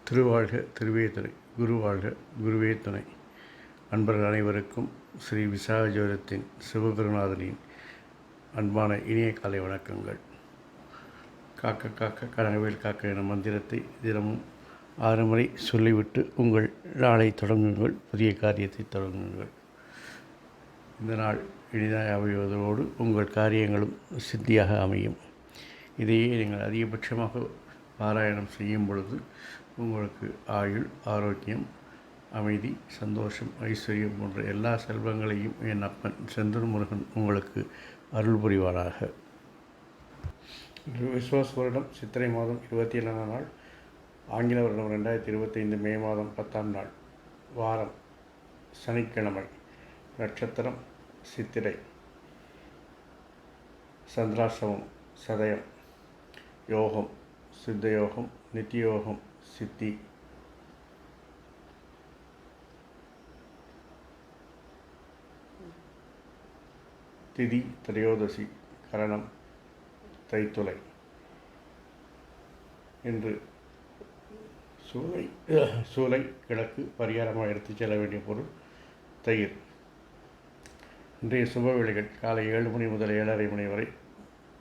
திருவாழ்க திருவே துணை, குருவாழ்க குருவே துணை. அன்பர்கள் அனைவருக்கும் ஸ்ரீ விசாக ஜோதிடத்தின் சிவகுருநாதனின் அன்பான இனிய காலை வணக்கங்கள். காக்க காக்க கனகவேல் காக்க என மந்திரத்தை தினமும் 6 முறை சொல்லிவிட்டு உங்கள் நாளை தொடங்குங்கள், புதிய காரியத்தை தொடங்குங்கள். இந்த நாள் இனிதாக அமைவதோடு உங்கள் காரியங்களும் சித்தியாக அமையும். இதையே நீங்கள் அதிகபட்சமாக பாராயணம் செய்யும் பொழுது உங்களுக்கு ஆயுள், ஆரோக்கியம், அமைதி, சந்தோஷம், ஐஸ்வர்யம் போன்ற எல்லா செல்வங்களையும் என் அப்பன் செந்தூர் முருகன் உங்களுக்கு அருள் புரிவாராக. விஸ்வாச வருடம் சித்திரை மாதம் 27ஆம் நாள், ஆங்கில வருடம் 2025 மே மாதம் 10ஆம் நாள், வாரம் சனிக்கிழமை, நட்சத்திரம் சித்திரை, சந்திராசிரமம் சதயம், யோகம் சித்த யோகம், நித்தியோகம் சித்தி. திதி திரையோதசி, கரணம் தைத்துளை. இன்று சூளை கிழக்கு பரிகாரமாக எடுத்துச் செல்ல வேண்டிய பொருள் தயிர். இன்றைய சுப வேளைகள் காலை 7 மணி முதல் 7:30 மணி வரை,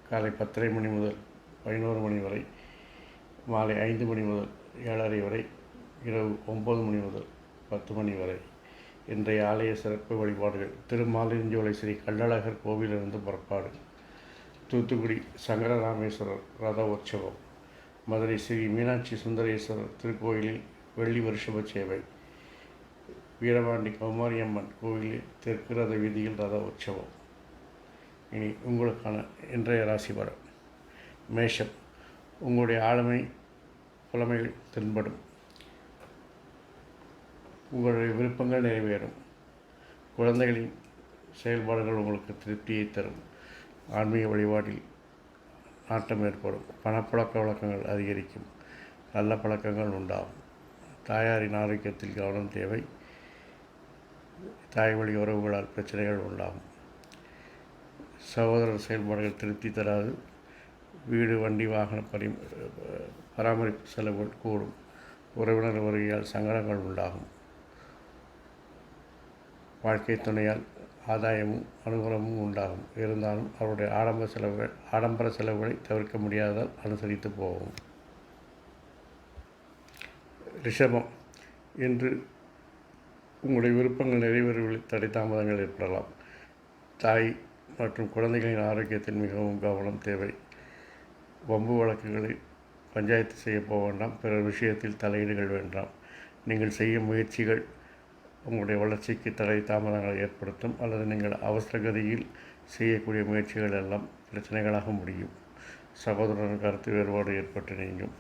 காலை 10:30 மணி முதல் 11 மணி வரை, மாலை 5 மணி முதல் 7:30 வரை, இரவு 9 மணி முதல் 10 மணி வரை. இன்றைய ஆலய சிறப்பு வழிபாடுகள்: திருமாலிருஞ்சோலை ஸ்ரீ கள்ளழகர் கோவிலிருந்து புறப்பாடு, தூத்துக்குடி சங்கரராமேஸ்வரர் ரத உற்சவம், மதுரை ஸ்ரீ மீனாட்சி சுந்தரேஸ்வரர் திருக்கோயிலில் வெள்ளி வருஷப சேவை, வீரபாண்டி கௌமாரியம்மன் கோவிலில் தெற்கு ரத வீதியில் ரத உற்சவம். இனி உங்களுக்கான இன்றைய ராசி பலன். மேஷம். உங்களுடைய ஆளுமை புலமைகள் தென்படும். உங்களுடைய விருப்பங்கள் நிறைவேறும். குழந்தைகளின் செயல்பாடுகள் உங்களுக்கு திருப்தியை தரும். ஆன்மீக வழிபாட்டில் நாட்டம் ஏற்படும். பணப்பழக்க வழக்கங்கள் அதிகரிக்கும். நல்ல பழக்கங்கள் உண்டாகும். தாயாரின் ஆரோக்கியத்தில் கவனம் தேவை. தாய் வழி உறவுகளால் பிரச்சனைகள் உண்டாகும். சகோதரர் செயல்பாடுகள் திருப்தி தராது. வீடு, வண்டி, வாகன பராமரிப்பு செலவுகள் கூடும். உறவினர் வருகையால் சங்கடங்கள் உண்டாகும். வாழ்க்கை துணையால் ஆதாயமும் அனுகூலமும் உண்டாகும். இருந்தாலும் அவருடைய ஆடம்பர செலவுகளை தவிர்க்க முடியாததால் அனுசரித்து போகும். ரிஷபம். இன்று உங்களுடைய விருப்பங்கள் நிறைவேறுவதில் தடை தாமதங்கள் ஏற்படலாம். தாய் மற்றும் குழந்தைகளின் ஆரோக்கியத்தில் மிகவும் கவனம் தேவை. வம்பு வழக்குகளில் பஞ்சாயத்து செய்ய போக வேண்டாம். பிறர் விஷயத்தில் தலையீடுகள் வேண்டாம். நீங்கள் செய்யும் முயற்சிகள் உங்களுடைய வளர்ச்சிக்கு தடை தாமதங்களை ஏற்படுத்தும், அல்லது நீங்கள் அவசரகதியில் செய்யக்கூடிய முயற்சிகள் எல்லாம் பிரச்சனைகளாக முடியும். சகோதரன் கருத்து வேறுபாடு ஏற்பட்டு நீங்கும்.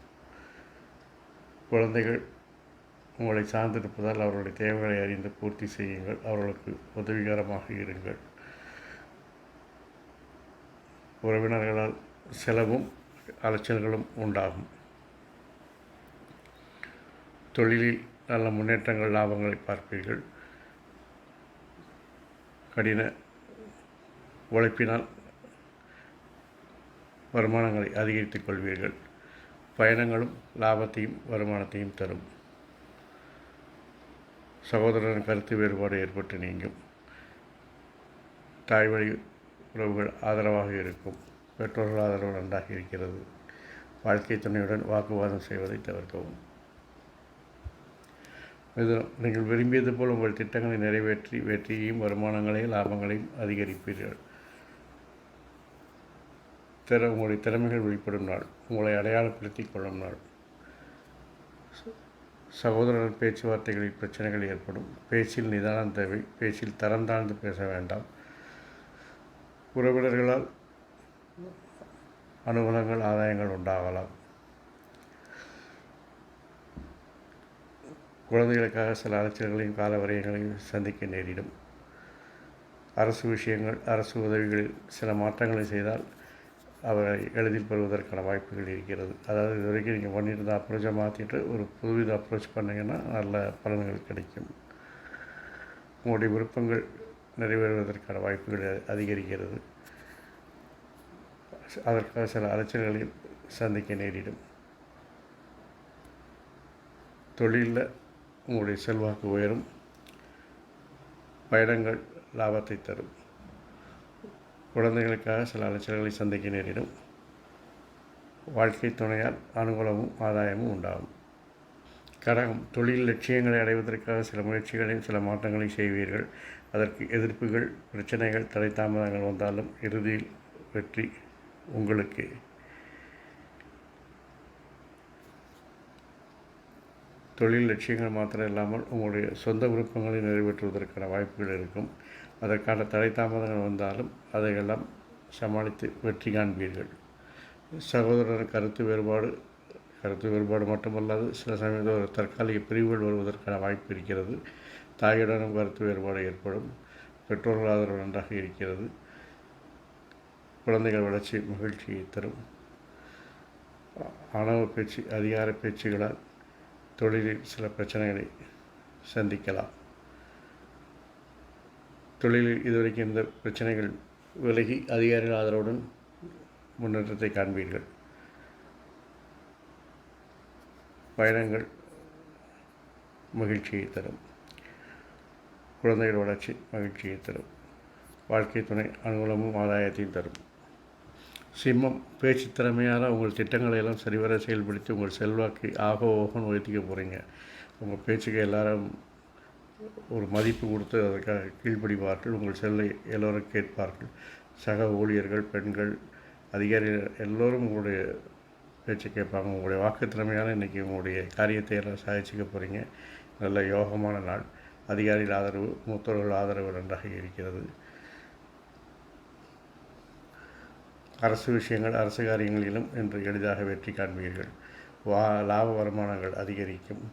குழந்தைகள் உங்களை சார்ந்திருப்பதால் அவர்களுடைய தேவைகளை அறிந்து பூர்த்தி செய்யுங்கள். அவர்களுக்கு உதவிகரமாக இருங்கள். உறவினர்களால் செலவும் அலைச்சல்களும் உண்டாகும். தொழிலில் நல்ல முன்னேற்றங்கள், லாபங்களை பார்ப்பீர்கள். கடின உழைப்பினால் வருமானங்களை அதிகரித்துக் கொள்வீர்கள். பயணங்களும் லாபத்தையும் வருமானத்தையும் தரும். சகோதரன் கருத்து வேறுபாடு ஏற்பட்டு நீங்கும். தாய் வழி உறவுகள் ஆதரவாக இருக்கும். பெற்றோர்கள் ஆதரவு நன்றாக இருக்கிறது. வாழ்க்கை துணையுடன் வாக்குவாதம் செய்வதை தவிர்க்கவும். நீங்கள் விரும்பியது போல் உங்கள் திட்டங்களை நிறைவேற்றி வெற்றியையும் வருமானங்களையும் லாபங்களையும் அதிகரிப்பீர்கள். உங்களுடைய திறமைகள் வெளிப்படும் நாள். உங்களை அடையாளப்படுத்திக் கொள்ளும் நாள். சகோதரர் பேச்சுவார்த்தைகளில் பிரச்சனைகள் ஏற்படும். பேச்சில் நிதானம் தேவை. பேச்சில் தரம் தாழ்ந்து பேச வேண்டாம். உறவினர்களால் அனுகூலங்கள், ஆதாயங்கள் உண்டாகலாம். குழந்தைகளுக்காக சில அலைச்சல்களையும் காலவரையங்களையும் சந்திக்க நேரிடும். அரசு விஷயங்கள், அரசு உதவிகளில் சில மாற்றங்களை செய்தால் அவரை எளிதில் பெறுவதற்கான வாய்ப்புகள் இருக்கிறது. அதாவது இது வரைக்கும் நீங்கள் பண்ணியிருந்த அப்ரோச்சை மாற்றிட்டு ஒரு புதுவித அப்ரோச் பண்ணிங்கன்னா நல்ல பலன்கள் கிடைக்கும். உங்களுடைய விருப்பங்கள் நிறைவேறுவதற்கான வாய்ப்புகள் அதிகரிக்கிறது. அதற்காக சில அலைச்சல்களையும் சந்திக்க நேரிடும். தொழிலில் உங்களுடைய செல்வாக்கு உயரும். பயணங்கள் லாபத்தை தரும். குழந்தைகளுக்காக சில அலைச்சல்களை சந்திக்க நேரிடும். வாழ்க்கை துணையால் அனுகூலமும் ஆதாயமும் உண்டாகும். கடகம், தொழில் லட்சியங்களை அடைவதற்காக சில முயற்சிகளையும் சில மாற்றங்களையும் செய்வீர்கள். அதற்கு எதிர்ப்புகள், பிரச்சனைகள், தடை தாமதங்கள் வந்தாலும் இறுதியில் வெற்றி உங்களுக்கு. தொழில் லட்சியங்கள் மாத்திரம் இல்லாமல் உங்களுடைய சொந்த விருப்பங்களை நிறைவேற்றுவதற்கான வாய்ப்புகள் இருக்கும். அதற்கான தடை தாமதங்கள் வந்தாலும் அதையெல்லாம் சமாளித்து வெற்றி காண்பீர்கள். சகோதரர் கருத்து வேறுபாடு மட்டுமல்லாது சில சமயத்தில் ஒரு தற்காலிக பிரிவுகள் வருவதற்கான வாய்ப்பு இருக்கிறது. தாயுடனும் கருத்து வேறுபாடு ஏற்படும். பெற்றோர்கள் ஆதரவு நன்றாக இருக்கிறது. குழந்தைகள் வளர்ச்சி மகிழ்ச்சியை தரும். ஆணவ பேச்சு, அதிகார பேச்சுகளால் தொழிலில் சில பிரச்சனைகளை சந்திக்கலாம். தொழிலில் இதுவரைக்கும் இந்த பிரச்சனைகள் விலகி அதிகாரிகள் ஆதரவுடன் முன்னேற்றத்தை காண்பீர்கள். பயணங்கள் மகிழ்ச்சியை தரும். குழந்தைகள் வளர்ச்சி மகிழ்ச்சியை தரும். வாழ்க்கை துணை அனுகூலமும் ஆதாயத்தையும் தரும். சிம்மம், பேச்சு திறமையால் உங்கள் திட்டங்களை எல்லாம் சரிவர செயல்படுத்தி உங்கள் செல்வாக்கை ஓகன்னு உயர்த்திக்க போகிறீங்க. உங்கள் பேச்சுக்கு எல்லாரும் ஒரு மதிப்பு கொடுத்து அதற்காக கீழ்ப்படிவார்கள். உங்கள் செல்லை எல்லோரும் கேட்பார்கள். சக ஊழியர்கள், பெண்கள், அதிகாரிகள் எல்லோரும் உங்களுடைய பேச்சு கேட்பாங்க. உங்களுடைய வாக்கு திறமையால் இன்றைக்கி உங்களுடைய காரியத்தை எல்லாம் சாதிச்சுக்க போகிறீங்க. நல்ல யோகமான நாள். அதிகாரிகள் ஆதரவு, மூத்தவர்கள் ஆதரவு நன்றாக இருக்கிறது. அரசு விஷயங்கள், அரசு காரியங்களிலும் இன்று எளிதாக வெற்றி காண்பீர்கள். லாப வருமானங்கள் அதிகரிக்கும்.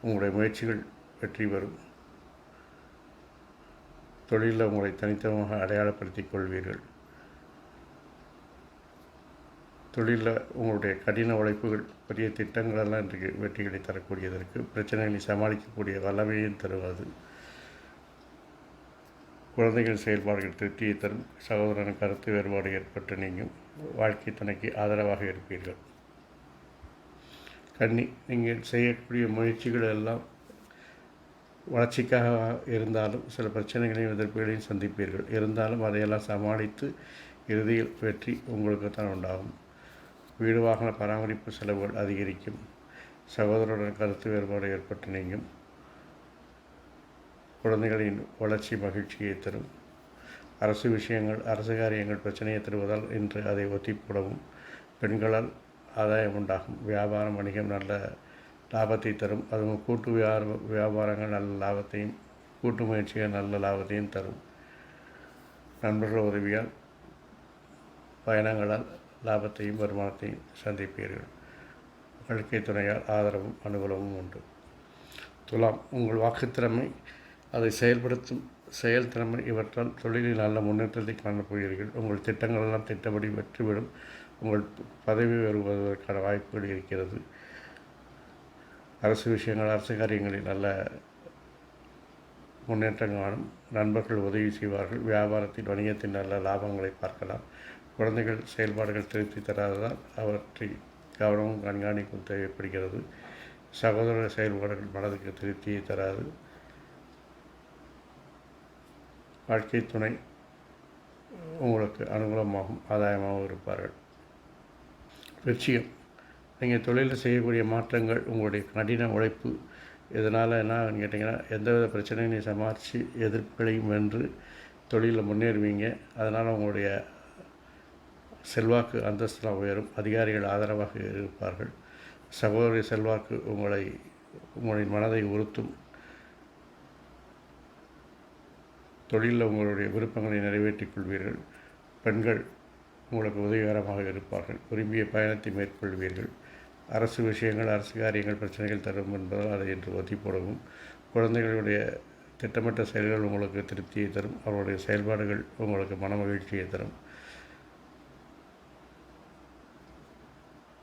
உங்களுடைய முயற்சிகள் வெற்றி பெறும். தொழிலில் உங்களை தனித்துவமாக அடையாளப்படுத்திக் கொள்வீர்கள். தொழிலில் உங்களுடைய கடின உழைப்புகள், பெரிய திட்டங்களெல்லாம் இன்றைக்கு வெற்றிகளை தரக்கூடியதற்கு பிரச்சனைகளை சமாளிக்கக்கூடிய வல்லமையும் தருவது. குழந்தைகள் செயல்பாடுகள் திருப்தியை தரும். சகோதரன் கருத்து வேறுபாடு ஏற்பட்டு நீங்கும். வாழ்க்கை துணைக்கு ஆதரவாக இருப்பீர்கள். கன்னி, நீங்கள் செய்யக்கூடிய முயற்சிகள் எல்லாம் வளர்ச்சிக்காக இருந்தாலும் சில பிரச்சனைகளையும் எதிர்ப்புகளையும் சந்திப்பீர்கள். இருந்தாலும் அதையெல்லாம் சமாளித்து இறுதியில் வெற்றி உங்களுக்கு தான் உண்டாகும். வீடு வாகன பராமரிப்பு செலவுகள் அதிகரிக்கும். சகோதரருடன் கருத்து வேறுபாடு ஏற்பட்டு நீங்கும். குழந்தைகளின் வளர்ச்சி மகிழ்ச்சியை தரும். அரசு விஷயங்கள், அரசு காரியங்கள் பிரச்சனையை தருவதால் இன்று அதை ஒத்தி போடவும். பெண்களால் ஆதாயம் உண்டாகும். வியாபாரம், வணிகம் நல்ல லாபத்தை தரும். அதுவும் கூட்டு வியாபாரங்கள் நல்ல லாபத்தையும், கூட்டு முயற்சிகள் நல்ல லாபத்தையும் தரும். நண்பர்கள் உதவியால், பயணங்களால் லாபத்தையும் வருமானத்தையும் சந்திப்பீர்கள். வாழ்க்கை துணையால் ஆதரவும் அனுகூலமும் உண்டு. துலாம், உங்கள் வாக்குத்திறமை, அதை செயல்படுத்தும் செயல்திறமை இவற்றால் தொழிலில் நல்ல முன்னேற்றத்தை காணப்போகிறீர்கள். உங்கள் திட்டங்களெல்லாம் திட்டப்படி வெற்றிவிடும். உங்கள் பதவி வருவதற்கான வாய்ப்புகள் இருக்கிறது. அரசு விஷயங்கள், அரசு காரியங்களில் நல்ல முன்னேற்றம் காணும். நண்பர்கள் உதவி செய்வார்கள். வியாபாரத்தில், வணிகத்தின் நல்ல லாபங்களை பார்க்கலாம். குழந்தைகள் செயல்பாடுகள் திருப்தி தராததால் அவற்றை கவனமும் கண்காணிப்பும் தேவைப்படுகிறது. சகோதர செயல்பாடுகள் மனதுக்கு திருப்தியை தராது. வாழ்க்கை துணை உங்களுக்கு அனுகூலமாகவும் ஆதாயமாகவும் இருப்பார்கள். லட்சியம், நீங்கள் தொழிலில் செய்யக்கூடிய மாற்றங்கள், உங்களுடைய கடின உழைப்பு, இதனால் என்னன்னு கேட்டிங்கன்னா எந்தவித பிரச்சனையும் சமாளித்து எதிர்ப்புகளையும் வென்று தொழிலில் முன்னேறுவீங்க. அதனால் உங்களுடைய செல்வாக்கு அந்தஸ்தெலாம் உயரும். அதிகாரிகள் ஆதரவாக இருப்பார்கள். சகோதரி செல்வாக்கு உங்களின் மனதை உறுத்தும். தொழிலில் உங்களுடைய விருப்பங்களை நிறைவேற்றிக் கொள்வீர்கள். பெண்கள் உங்களுக்கு உதவிகரமாக இருப்பார்கள். விரும்பிய பயணத்தை மேற்கொள்வீர்கள். அரசு விஷயங்கள், அரசு காரியங்கள் பிரச்சனைகள் தரும் என்பதால் அதை என்று ஒத்தி போடவும். குழந்தைகளுடைய திட்டமிட்ட செயல்கள் உங்களுக்கு திருப்தியை தரும். அவருடைய செயல்பாடுகள் உங்களுக்கு மன மகிழ்ச்சியை தரும்.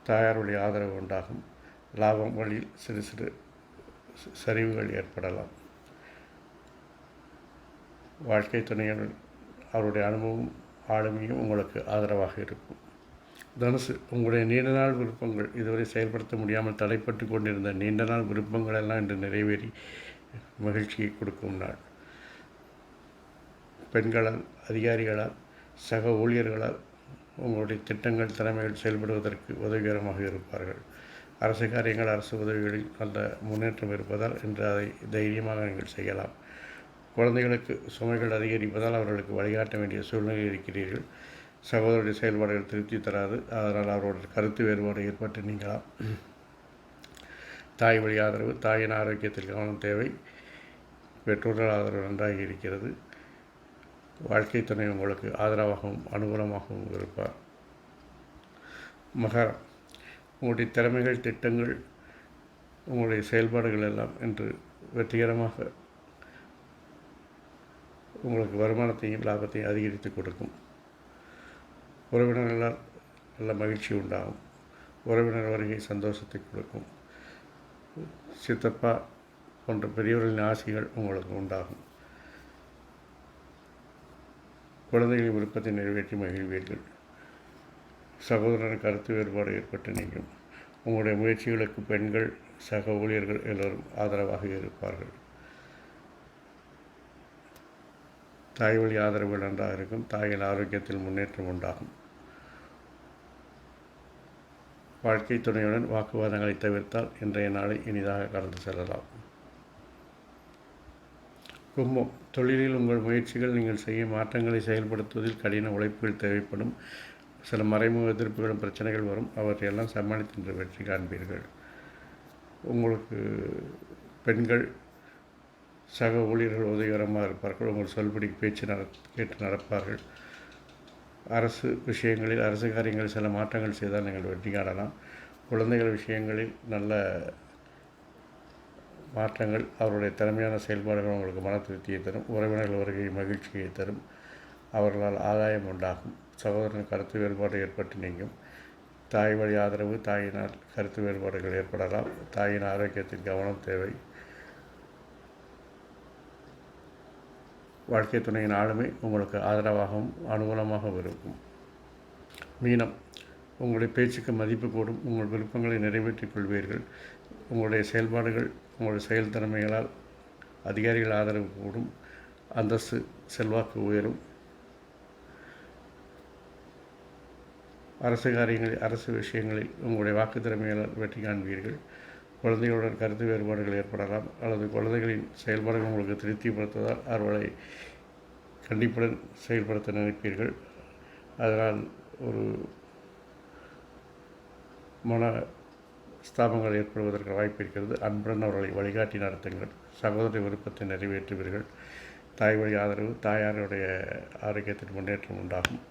தாயாருடைய ஆதரவு உண்டாகும். லாபம் வழியில் சிறு சிறு சரிவுகள் ஏற்படலாம். வாழ்க்கை துணையில் அவருடைய அனுபவம், ஆளுமையும் உங்களுக்கு ஆதரவாக இருக்கும். தனுசு, உங்களுடைய நீண்ட நாள் விருப்பங்கள், இதுவரை செயல்படுத்த முடியாமல் தடைப்பட்டு கொண்டிருந்த நீண்ட நாள் விருப்பங்கள் எல்லாம் இன்று நிறைவேறி மகிழ்ச்சியை கொடுக்கும் நாள். பெண்களால், அதிகாரிகளால், சக ஊழியர்களால் உங்களுடைய திட்டங்கள், திறமைகள் செயல்படுவதற்கு உதவிகரமாக இருப்பார்கள். அரசு காரியங்கள், அரசு உதவிகளில் நல்ல முன்னேற்றம் இருப்பதால் இன்று அதை தைரியமாக நீங்கள் செய்யலாம். குழந்தைகளுக்கு சுமைகள் அதிகரிப்பதால் அவர்களுக்கு வழிகாட்ட வேண்டிய சூழ்நிலை இருக்கிறீர்கள். சகோதரருடைய செயல்பாடுகள் திருப்தி தராது, அதனால் அவர்களுடைய கருத்து வேறுபாடு ஏற்பட்டு நீங்களாம். தாய் வழி ஆதரவு, தாயின் ஆரோக்கியத்தில் கவனம் தேவை. பெற்றோர்கள் ஆதரவு நன்றாக இருக்கிறது. வாழ்க்கை துணை உங்களுக்கு ஆதரவாகவும் அனுகூலமாகவும் இருப்பார். மகரம், உங்களுடைய திறமைகள், திட்டங்கள், உங்களுடைய செயல்பாடுகள் எல்லாம் இன்று வெற்றிகரமாக உங்களுக்கு வருமானத்தையும் லாபத்தையும் அதிகரித்து கொடுக்கும். உறவினர்களால் நல்ல மகிழ்ச்சி உண்டாகும். உறவினர் வருகை சந்தோஷத்தை கொடுக்கும். சித்தப்பா போன்ற பெரியவர்களின் ஆசைகள் உங்களுக்கு உண்டாகும். குழந்தைகளின் விருப்பத்தை நிறைவேற்றி மகிழ்வீர்கள். சகோதரன் கருத்து வேறுபாடு ஏற்பட்டு நீங்கும். உங்களுடைய முயற்சிகளுக்கு பெண்கள், சக ஊழியர்கள் எல்லோரும் ஆதரவாக இருப்பார்கள். தாய் வழி ஆதரவு நன்றாக இருக்கும். தாயின் ஆரோக்கியத்தில் முன்னேற்றம் உண்டாகும். வாழ்க்கை துணையுடன் வாக்குவாதங்களை தவிர்த்தால் இன்றைய நாளை இனிதாக கடந்து செல்லலாம். கும்பம், தொழிலில் உங்கள் முயற்சிகள், நீங்கள் செய்யும் மாற்றங்களை செயல்படுத்துவதில் கடின உழைப்புகள் தேவைப்படும். சில மறைமுக எதிர்ப்புகளும் பிரச்சனைகள் வரும். அவற்றையெல்லாம் சமாளித்து இன்று வெற்றி காண்பீர்கள். உங்களுக்கு பெண்கள், சக ஊழியர்கள் உதவிகரமாக இருப்பார்கள். உங்கள் சொல்படி பேச்சு கேட்டு நடப்பார்கள். அரசு விஷயங்களில், அரசு காரியங்களில் சில மாற்றங்கள் செய்தால் நீங்கள் வெற்றி காணலாம். குழந்தைகள் விஷயங்களில் நல்ல மாற்றங்கள், அவருடைய திறமையான செயல்பாடுகள் உங்களுக்கு மன திருப்தியை தரும். உறவினர்கள் வருகை மகிழ்ச்சியை தரும். அவர்களால் ஆதாயம் உண்டாகும். சகோதரன் கருத்து வேறுபாடு ஏற்பட்டு நீங்கும். தாய் வழி ஆதரவு, தாயினால் கருத்து வேறுபாடுகள் ஏற்படலாம். தாயின் ஆரோக்கியத்தில் கவனம் தேவை. வாழ்க்கை துணையின் ஆளுமை உங்களுக்கு ஆதரவாகவும் அனுகூலமாகவும் இருக்கும். மீனம், உங்களுடைய பேச்சுக்கு மதிப்பு கூடும். உங்கள் விருப்பங்களை நிறைவேற்றிக் கொள்வீர்கள். உங்களுடைய செயல்பாடுகள், உங்களுடைய செயல் திறமைகளால் அதிகாரிகள் ஆதரவு கூடும். அந்தஸ்து, செல்வாக்கு உயரும். அரசு காரியங்களில், அரசு விஷயங்களில் உங்களுடைய வாக்கு திறமைகளால் வெற்றி காண்பீர்கள். குழந்தைகளுடன் கருத்து வேறுபாடுகள் ஏற்படலாம், அல்லது குழந்தைகளின் செயல்பாடுகள் உங்களுக்கு திருப்திப்படுத்துவதால் அவர்களை கண்டிப்புடன் செயல்படுத்த நினைப்பீர்கள். அதனால் ஒரு மன ஸ்தாபங்கள் ஏற்படுவதற்கு வாய்ப்பு இருக்கிறது. அன்புடன் அவர்களை வழிகாட்டி நடத்துங்கள். சகோதர விருப்பத்தை நிறைவேற்றுவீர்கள். தாய் வழி ஆதரவு, தாயாருடைய ஆரோக்கியத்தின் முன்னேற்றம் உண்டாகும்.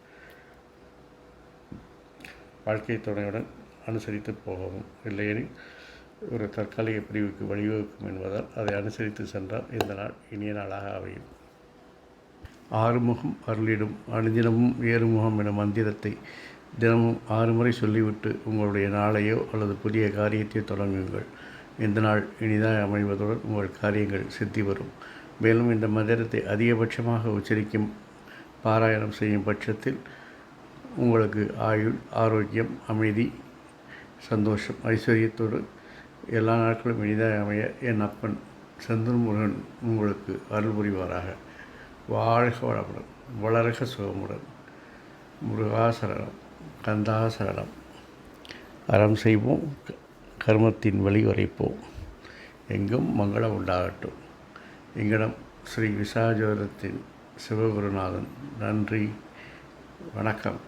வாழ்க்கை துணையுடன் அனுசரித்து போகவும், இல்லையெனில் ஒரு தற்காலிக பிரிவுக்கு வழிவகுக்கும் என்பதால் அதை அனுசரித்து சென்றால் இந்த நாள் இனிய நாளாக அமையும். ஆறுமுகம் அருளிடும் அனுதினமும் ஏறுமுகம் என மந்திரத்தை தினமும் 6 முறை சொல்லிவிட்டு உங்களுடைய நாளையோ அல்லது புதிய காரியத்தை தொடங்குங்கள். இந்த நாள் இனிதாக அமைவதுடன் உங்கள் காரியங்கள் சித்தி வரும். மேலும் இந்த மந்திரத்தை அதிகபட்சமாக உச்சரிக்கும், பாராயணம் செய்யும் பட்சத்தில் உங்களுக்கு ஆயுள், ஆரோக்கியம், அமைதி, சந்தோஷம், ஐஸ்வர்யத்தோடு எல்லா நாட்களும் இனிதாக அமைய என் அப்பன் செந்தூர் முருகன் உங்களுக்கு அருள் புரிவாராக. வாழ்க வளமுடன், வளர்க சுகமுடன். முருகாசரணம், கந்தாசரணம். அறம் செய்வோம், கர்மத்தின் வழி உரைப்போம். எங்கும் மங்களம் உண்டாகட்டும். எங்களிடம் ஸ்ரீ விசாஜோதத்தின் சிவகுருநாதன். நன்றி, வணக்கம்.